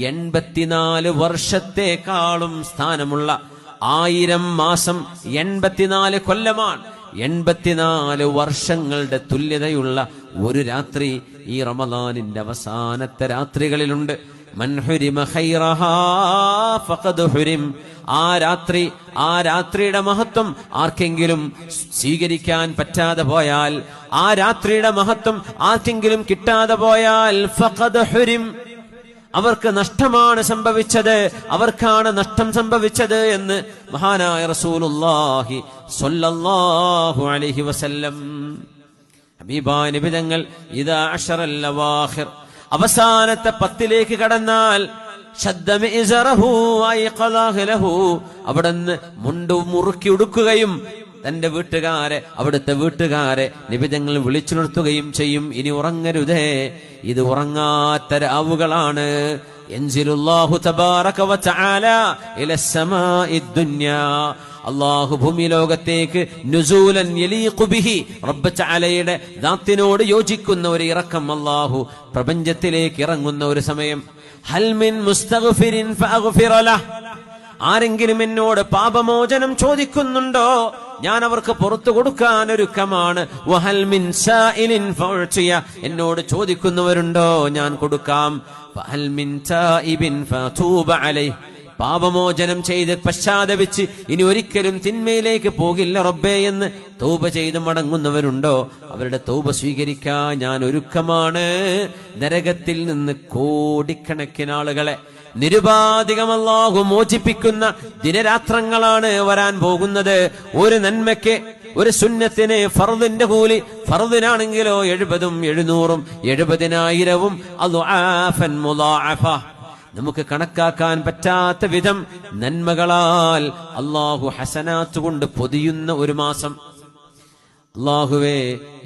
84 വർഷത്തെക്കാളും സ്ഥാനമുള്ള 1000 മാസം 84 കൊല്ലമാണ്. 84 വർഷങ്ങളുടെ തുല്യതയുള്ള ഒരു രാത്രി ഈ റമദാനിന്റെ അവസാനത്തെ രാത്രികളിലുണ്ട്. മൻ ഹുരിമ ഖൈറഹാ ഫഖദ് ഹുരിം. ആ രാത്രിയുടെ മഹത്വം ആർക്കെങ്കിലും സ്വീകരിക്കാൻ പറ്റാതെ പോയാൽ, ആ രാത്രിയുടെ മഹത്വം ആർക്കെങ്കിലും കിട്ടാതെ പോയാൽ ഫഖദ് ഹുരിം, അവർക്ക് നഷ്ടമാണ് സംഭവിച്ചത്, അവർക്കാണ് നഷ്ടം സംഭവിച്ചത് എന്ന് മഹാനായ റസൂലുള്ളാഹി സ്വല്ലല്ലാഹു അലൈഹി വസല്ലം. ഹബീബായ നബി തങ്ങൾ ഇദാ അശറൽ അവാഖിർ, അവസാനത്തെ 10ലേക്ക് കടന്നാൽ ശദ്ദമ ഇസറഹു വയഖലഹു ലഹു, അവിടുന്ന് മുണ്ട് മുറുക്കി ഉടുക്കുകയും തന്റെ അവിടുത്തെ വീട്ടുകാരെ നബി തങ്ങൾ വിളിച്ചു നിർത്തുകയും ചെയ്യും. ഇനി ഉറങ്ങരുതേ, ഇത് ഉറങ്ങാത്ത രാവുകളാണ്. യൻസിലുല്ലാഹു തബാറക വതആല ഇലസ് സമാഇദ് ദുനിയാ, അല്ലാഹു ഭൂമി ലോകത്തേക്ക് നുസൂലൻ യലീഖു ബിഹി, റബ്ബ് തആലയുടെ ദാത്തിനോട് യോജിക്കുന്ന ഒരു ഇറക്കം അല്ലാഹു പ്രപഞ്ചത്തിലേക്ക് ഇറങ്ങുന്ന ഒരു സമയം. ഹൽ മിൻ മുസ്തഗ്ഫിരിൻ ഫഅഗ്ഫിറ ലഹ്, ആരെങ്കിലും എന്നോട് പാപമോചനം ചോദിക്കുന്നുണ്ടോ, ഞാൻ അവർക്ക് പുറത്തു കൊടുക്കാൻ ഒരുക്കമാണ്. വഹൽ മിൻ സായിലിൻ ഫഉതിയ, എന്നോട് ചോദിക്കുന്നവരുണ്ടോ ഞാൻ കൊടുക്കാം. ഫഹൽ മിൻ തായിബിൻ ഫതൂബ അലൈഹി, പാപമോചനം ചെയ്ത് പശ്ചാത്തപിച്ച് ഇനി ഒരിക്കലും തിന്മയിലേക്ക് പോകില്ല റബ്ബേ എന്ന് തൗബ ചെയ്ത് മടങ്ങുന്നവരുണ്ടോ, അവരുടെ തൗബ സ്വീകരിക്കാൻ ഞാൻ ഒരുക്കമാണ്. നരകത്തിൽ നിന്ന് കോടിക്കണക്കിന് ആളുകളെ നിരുപാധികം അല്ലാഹു മോചിപ്പിക്കുന്ന ദിനരാത്രങ്ങളാണ് വരാൻ പോകുന്നത്. ഒരു നന്മയ്ക്ക്, ഒരു സുന്നത്തിന് ഫർദിന്റെ കൂലി, ഫർദിനാണെങ്കിലോ 70ഉം 700ഉം 70,000ഉം അദ്ആഫൻ മുളാഅഫ, നമുക്ക് കണക്കാക്കാൻ പറ്റാത്ത വിധം നന്മകളാൽ അല്ലാഹു ഹസനാത്ത് കൊണ്ട് പൊതിയുന്ന ഒരു മാസം. അല്ലാഹുവേ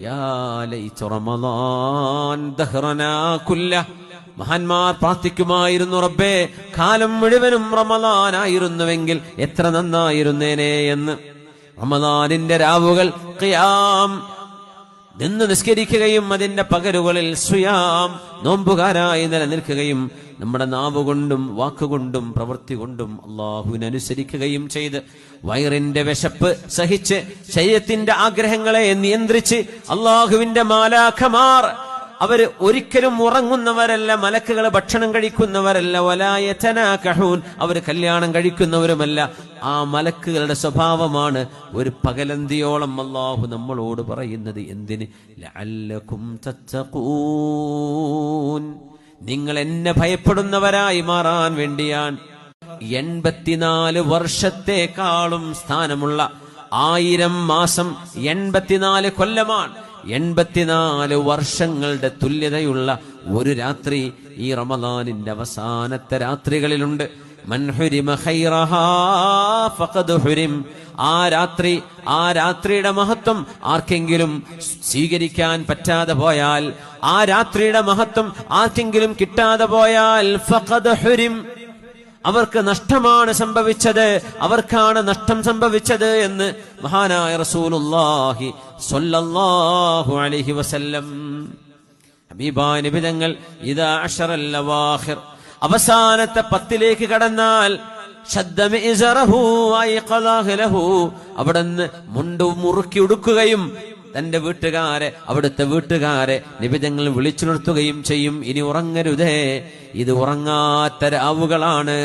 യാ ലൈത റമളാൻ ദഹ്റനാ കുല്ലഹ്, മഹാന്മാർ പ്രാർത്ഥിക്കുമായിരുന്നു, റബ്ബേ കാലം മുഴുവനും റമളാനായിരുന്നുവെങ്കിൽ എത്ര നന്നായിരുന്നേനെ എന്ന്. റമളാനിന്റെ രാവുകൾ ഖിയാം നിന്ന് നിസ്കരിക്കുകയും അതിന്റെ പകലുകളിൽ സുയാം നോമ്പുകാരായി നിലനിൽക്കുകയും നമ്മുടെ നാവുകൊണ്ടും വാക്കുകൊണ്ടും പ്രവൃത്തി കൊണ്ടും അല്ലാഹുവിനനുസരിക്കുകയും ചെയ്ത് വയറിന്റെ വിശപ്പ് സഹിച്ച് ശരീരത്തിന്റെ ആഗ്രഹങ്ങളെ നിയന്ത്രിച്ച് അല്ലാഹുവിന്റെ മാലാഖമാർ, അവര് ഒരിക്കലും ഉറങ്ങുന്നവരല്ല, മലക്കുകൾ ഭക്ഷണം കഴിക്കുന്നവരല്ല, വലാ യതനാകഹൂൻ, അവർ കല്യാണം കഴിക്കുന്നവരുമല്ല. ആ മലക്കുകളുടെ സ്വഭാവമാണ് ഒരു പകലന്തിയോളം അല്ലാഹു നമ്മളോട് പറയുന്നത്. എന്തിന്? ലഅല്ലകും തത്തഖൂൻ, നിങ്ങൾ എന്നെ ഭയപ്പെടുന്നവരായി മാറാൻ വേണ്ടിയാണ്. 84 വർഷത്തെക്കാളും സ്ഥാനമുള്ള 1000 മാസം 84 കൊല്ലമാണ്. 84 വർഷങ്ങളുടെ തുല്യതയുള്ള ഒരു രാത്രി ഈ റമദാനിന്റെ അവസാനത്തെ രാത്രികളിലുണ്ട്. മൻ ഹുരിമ ഖൈറഹാ ഫഖദ് ഹുരിം. ആ രാത്രിയുടെ മഹത്വം ആർക്കെങ്കിലും സ്വീകരിക്കാൻ പറ്റാതെ പോയാൽ, ആ രാത്രിയുടെ മഹത്വം ആർക്കെങ്കിലും കിട്ടാതെ പോയാൽ ഫഖദ് ഹുരിം, അവർക്ക് നഷ്ടമാണ് സംഭവിച്ചത്, അവർക്കാണ് നഷ്ടം സംഭവിച്ചത് എന്ന് മഹാനായ റസൂലുള്ളാഹി സ്വല്ലല്ലാഹു അലൈഹി വസല്ലം. ഹബീബായ നബി തങ്ങൾ ഇദാ അശറൽ അവാഖിർ, അവസാനത്തെ 10ലേക്ക് കടന്നാൽ ശദ്ദമ ഇസറഹു വയഖലഹു ലഹു, അവിടുന്ന് മുണ്ട് മുറുക്കി ഉടുക്കുകയും തന്റെ അവിടുത്തെ വീട്ടുകാരെ നബി തങ്ങൾ വിളിച്ചു നിർത്തുകയും ചെയ്യും. ഇനി ഉറങ്ങരുതേ, ഇത് ഉറങ്ങാത്ത രാവുകളാണ്.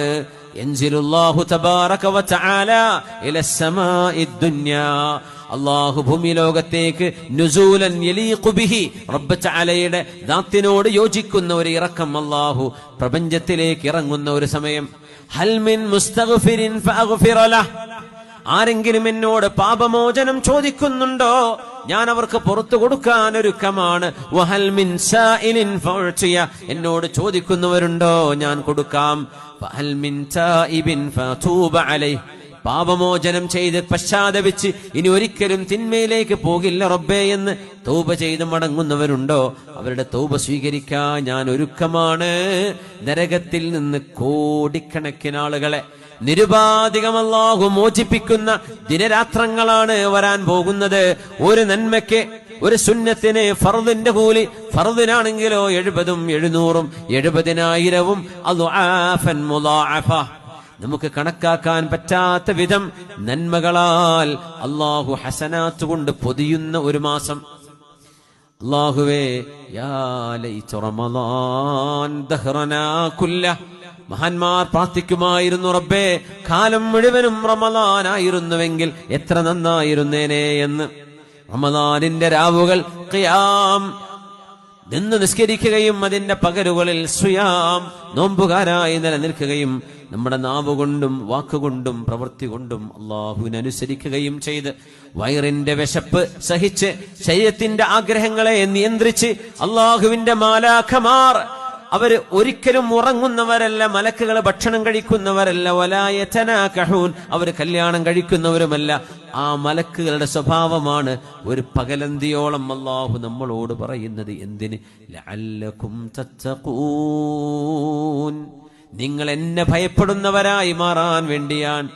യൻസിലുല്ലാഹു തബാറക വതആല ഇലസ് സമാഇദ് ദുനിയാ, അല്ലാഹു ഭൂമി ലോകത്തേക്ക് നുസൂലൻ യലീഖു ബിഹി, റബ്ബ് തആലയുടെ ദാത്തിനോട് യോജിക്കുന്ന ഒരു ഇറക്കം അല്ലാഹു പ്രപഞ്ചത്തിലേക്ക് ഇറങ്ങുന്ന ഒരു സമയം. ഹൽ മിൻ മുസ്തഗ്ഫിരിൻ ഫഅഗ്ഫിറ ലഹ്, ആരെങ്കിലും എന്നോട് പാപമോചനം ചോദിക്കുന്നുണ്ടോ, ഞാൻ അവർക്ക് പുറത്തു കൊടുക്കാൻ ഒരുക്കമാണ്. വഹൽ മിൻ സായിലിൻ ഫഉതിയ, എന്നോട് ചോദിക്കുന്നവരുണ്ടോ ഞാൻ കൊടുക്കാം. ഫഹൽ മിൻ തായിബിൻ ഫതൂബ അലൈഹി, പാപമോചനം ചെയ്ത് പശ്ചാത്തപിച്ച് ഇനി ഒരിക്കലും തിന്മയിലേക്ക് പോകില്ല റബ്ബേ എന്ന് തൗബ ചെയ്ത് മടങ്ങുന്നവരുണ്ടോ, അവരുടെ തൗബ സ്വീകരിക്കാൻ ഞാൻ ഒരുക്കമാണ്. നരകത്തിൽ നിന്ന് കോടിക്കണക്കിന് ആളുകളെ നിരുപാധികം അല്ലാഹു മോചിപ്പിക്കുന്ന ദിനരാത്രങ്ങളാണ് വരാൻ പോകുന്നത്. ഒരു നന്മയ്ക്ക്, ഒരു സുന്നത്തിന് ഫർദിന്റെ കൂലി, ഫർദിനാണെങ്കിലോ 70ഉം 700ഉം 70,000 അദ്ആഫൻ മുദാഅഫ. നമുക്ക് കണക്കാക്കാൻ പറ്റാത്ത വിധം നന്മകളാൽ അല്ലാഹു ഹസനാത്ത് കൊണ്ട് പൊതിയുന്ന ഒരു മാസം. അല്ലാഹുവേ യാ ലൈത റമളാൻ ദഹ്റനാ കുല്ല. മഹാന്മാർ പ്രാർത്ഥിക്കുമായിരുന്നു, റബ്ബേ കാലം മുഴുവനും റമളാനായിരുന്നുവെങ്കിൽ എത്ര നന്നായിരുന്നേനെ എന്ന്. റമളാനിന്റെ രാവുകൾ ഖിയാം നിന്ന് നിസ്കരിക്കുകയും അതിന്റെ പകലുകളിൽ സുയാം നോമ്പുകാരായി നിലനിൽക്കുകയും നമ്മുടെ നാവുകൊണ്ടും വാക്കുകൊണ്ടും പ്രവൃത്തി കൊണ്ടും അള്ളാഹുവിനനുസരിക്കുകയും ചെയ്ത് വയറിന്റെ വിശപ്പ് സഹിച്ച് ശരീരത്തിന്റെ ആഗ്രഹങ്ങളെ നിയന്ത്രിച്ച് അള്ളാഹുവിന്റെ മാലാഖമാർ അവർ ഒരിക്കലും ഉറങ്ങുന്നവരല്ല, മലക്കുകൾ ഭക്ഷണം കഴിക്കുന്നവരല്ല, വലാ യതനാകഹൂൻ അവർ കല്യാണം കഴിക്കുന്നവരുമല്ല. ആ മലക്കുകളുടെ സ്വഭാവമാണ് ഒരു പകലന്തിയോളം അല്ലാഹു നമ്മളോട് പറയുന്നത്. എന്തിന്? ലഅല്ലകും തത്തഖൂൻ, നിങ്ങൾ എന്നെ ഭയപ്പെടുന്നവരായി മാറാൻ വേണ്ടിയാണ്.